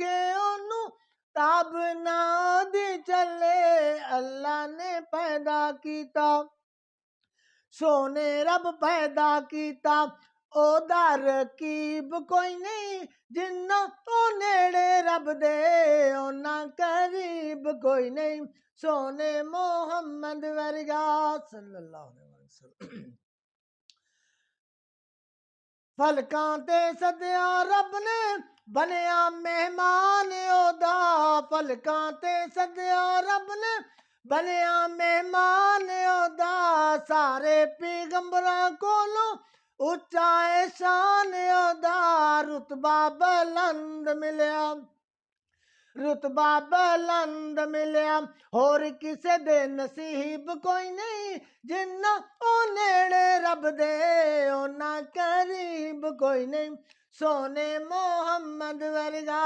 के ओनू ताब ना दी चले अल्लाह ने पैदा कीता सोने रब पैदा कीता ओदा रकीब कोई नहीं जिन्ना तो नेड़े रब दे ओना करीब कोई नहीं सोने मोहम्मद वर्गा सल्लल्लाहु अलैहि वसल्लम फलकां ते सदिया रब ने बनया मेहमान ओदा फलकां ते सदिया रब ने बनया मेहमान ओदा सारे पैगंबरां कोलों उच्चा है शान ओदा रुतबा बुलंद मिलया रुतबा बुलंद मिलया होर किसे दे नसीब कोई नहीं जिन्ना ओ नेड़े रब दे ओना करीब कोई नहीं सोने मोहम्मद वर्गा